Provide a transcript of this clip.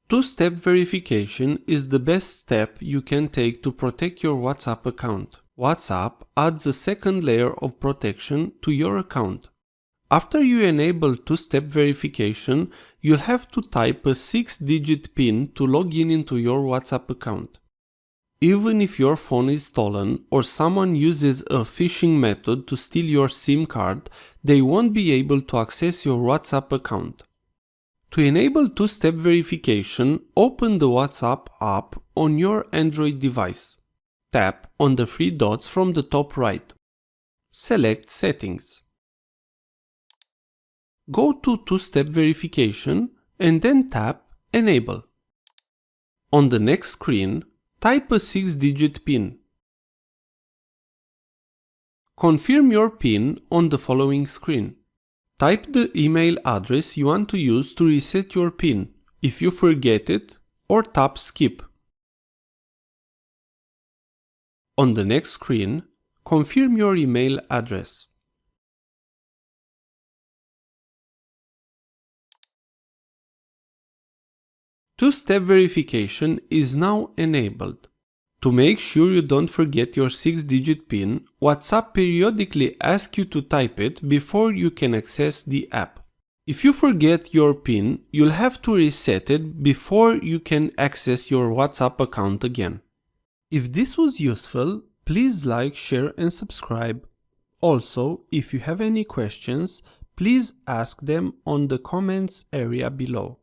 Two-step verification is the best step you can take to protect your WhatsApp account. WhatsApp adds a second layer of protection to your account. After you enable two-step verification, you'll have to type a 6-digit PIN to log in into your WhatsApp account. Even if your phone is stolen or someone uses a phishing method to steal your SIM card, they won't be able to access your WhatsApp account. To enable two-step verification, open the WhatsApp app on your Android device. Tap on the three dots from the top right. Select Settings. Go to two-step verification and then tap Enable. On the next screen, type a 6-digit PIN. Confirm your PIN on the following screen. Type the email address you want to use to reset your PIN if you forget it, or tap Skip. On the next screen, confirm your email address. Two-step verification is now enabled. To make sure you don't forget your 6-digit PIN, WhatsApp periodically asks you to type it before you can access the app. If you forget your PIN, you'll have to reset it before you can access your WhatsApp account again. If this was useful, please like, share and subscribe. Also, if you have any questions, please ask them on the comments area below.